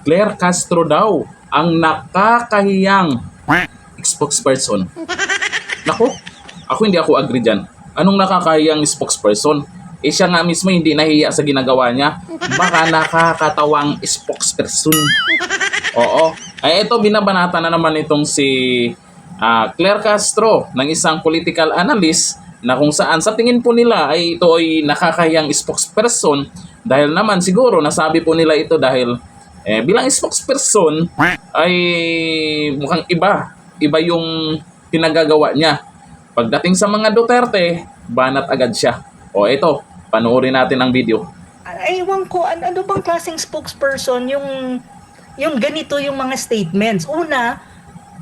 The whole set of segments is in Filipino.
Claire Castro daw ang nakakahiyang spokesperson. Nako, hindi ako agree dyan. Anong nakakahiyang spokesperson? Siya nga mismo hindi nahiya sa ginagawa niya. Baka nakakatawang spokesperson. Oo. Ay ito, binabanata na naman itong si Claire Castro ng isang political analyst na kung saan sa tingin po nila ay ito ay nakakahiyang spokesperson dahil naman siguro nasabi po nila ito dahil bilang spokesperson ay mukhang iba yung pinagagawa niya. Pagdating sa mga Duterte, banat agad siya. O ito, panoorin natin ang video. Ewan ko, ano bang klaseng spokesperson yung ganito yung mga statements? Una,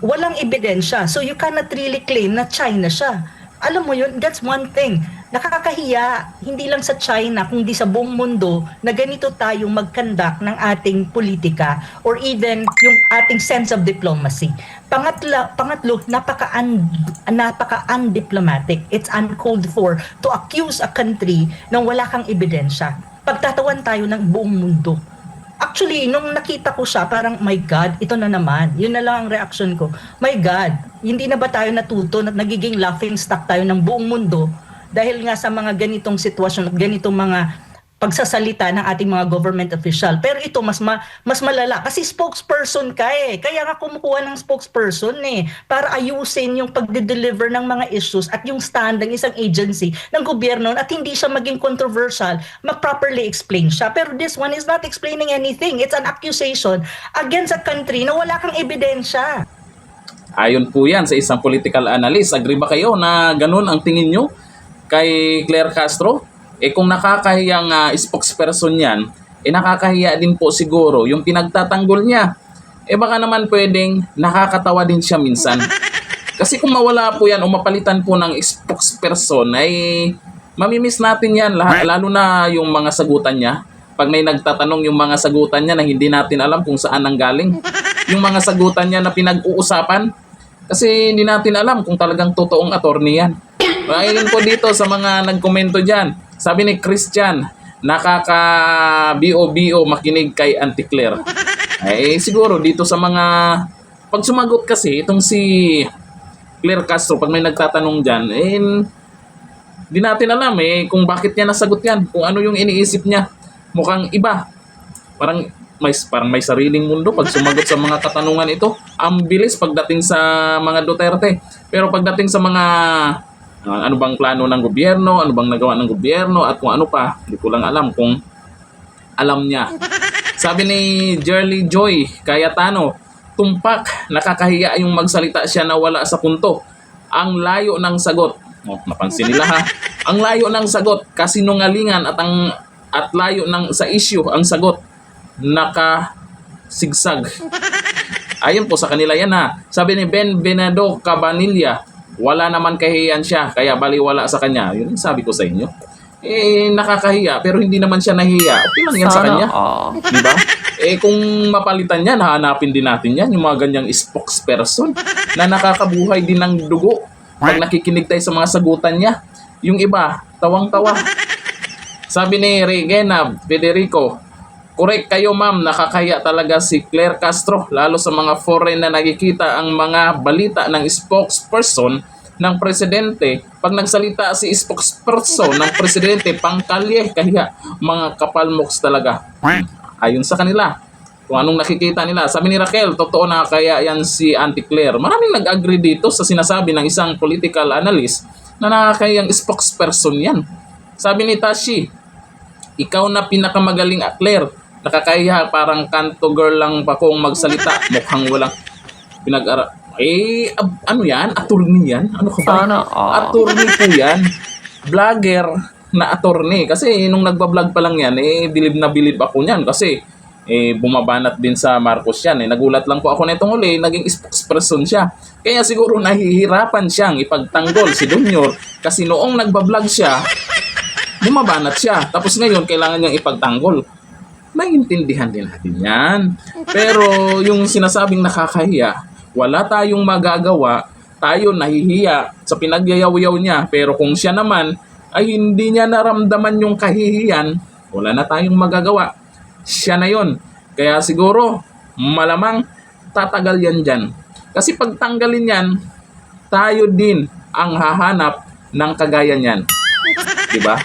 walang ebidensya. So you cannot really claim na China siya. Alam mo yun, that's one thing. Nakakahiya, hindi lang sa China, kundi sa buong mundo, na ganito tayong mag-conduct ng ating politika or even yung ating sense of diplomacy. Pangatlo, napaka-undiplomatic. It's uncalled for to accuse a country nang wala kang ebidensya. Pagtatawan tayo ng buong mundo. Actually, nung nakita ko siya, parang, my God, ito na naman. Yun na lang ang reaction ko. My God, hindi na ba tayo natuto na nagiging laughing stock tayo ng buong mundo dahil nga sa mga ganitong sitwasyon at ganitong mga pagsasalita ng ating mga government official. Pero ito, mas malala. Kasi spokesperson ka eh. Kaya nga kumukuha ng spokesperson eh. Para ayusin yung pagde-deliver ng mga issues at yung stand ng isang agency ng gobyerno at hindi siya maging controversial, mag-properly explain siya. Pero this one is not explaining anything. It's an accusation against a country na wala kang ebidensya. Ayon po yan sa isang political analyst. Agree ba kayo na ganun ang tingin nyo kay Claire Castro? Kung nakakahiyang spokesperson yan, nakakahiya din po siguro yung pinagtatanggol niya. Baka naman pwedeng nakakatawa din siya minsan. Kasi kung mawala po yan o mapalitan po ng spokesperson, ay mamimiss natin yan, lalo na yung mga sagutan niya. Pag may nagtatanong yung mga sagutan niya na hindi natin alam kung saan nanggaling. Yung mga sagutan niya na pinag-uusapan, kasi hindi natin alam kung talagang totoong attorney yan. Ayun po dito sa mga nagkomento dyan. Sabi ni Christian, nakaka-BO makinig kay Auntie Claire. Siguro dito sa mga... Pag sumagot kasi, itong si Claire Castro, pag may nagtatanong dyan, di natin alam kung bakit niya nasagot yan. Kung ano yung iniisip niya. Mukhang iba. Parang may sariling mundo pag sumagot sa mga katanungan ito. Ang bilis pagdating sa mga Duterte. Pero pagdating sa mga... ano bang plano ng gobyerno, ano bang nagawa ng gobyerno, at kung ano pa, hindi ko lang alam kung alam niya. Sabi ni Jerly Joy Cayetano, tumpak, nakakahiya yung magsalita siya na wala sa punto. Ang layo ng sagot. Napansin nila ha. Ang layo ng sagot, kasinungalingan at layo ng sa issue ang sagot. Nakasigsag. Ayun po sa kanila yan ha. Sabi ni Ben Benado Cabanilla, wala naman kahiyan siya, kaya baliwala sa kanya. Yun sabi ko sa inyo. Nakakahiya, pero hindi naman siya nahiya. Okay lang yan sa kanya. Diba? Kung mapalitan yan, hahanapin din natin yan. Yung mga ganyang spokesperson na nakakabuhay din ng dugo. Pag nakikinig tayo sa mga sagutan niya, yung iba, tawang-tawa. Sabi ni Regina Federico, correct kayo ma'am, nakakaya talaga si Claire Castro, lalo sa mga foreign na nakikita ang mga balita ng spokesperson ng presidente. Pag nagsalita si spokesperson ng presidente, pangkalye, kaya mga kapalmoks talaga. Ayon sa kanila, kung anong nakikita nila. Sabi ni Raquel, totoo na kaya yan si Auntie Claire. Maraming nag-agree dito sa sinasabi ng isang political analyst na nakakayang spokesperson yan. Sabi ni Tashi, ikaw na pinakamagaling Claire. Nakakahiya, parang kanto girl lang pa kung magsalita. Mukhang walang pinag-ara... ano yan? Attorney yan? Ano ka ba? Attorney po yan. Vlogger na attorney. Kasi nung nagbablog pa lang yan, bilib na bilib ako niyan. Kasi bumabanat din sa Marcos yan. Nagulat lang po ako na itong uli, naging spokesperson siya. Kaya siguro nahihirapan siyang ipagtanggol si Junior. Kasi noong nagbablog siya, bumabanat siya. Tapos ngayon, kailangan niyang ipagtanggol. Maintindihan din natin yan. Pero yung sinasabing nakakahiya, wala tayong magagawa. Tayo nahihiya sa pinagyayaw-yaw niya. Pero kung siya naman ay hindi niya naramdaman yung kahihiyan, wala na tayong magagawa. Siya na yon. Kaya siguro, malamang tatagal yan dyan. Kasi pag tanggalin yan, tayo din ang hahanap ng kagaya niyan. Diba?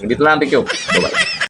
Dito lang, thank you. Bye-bye.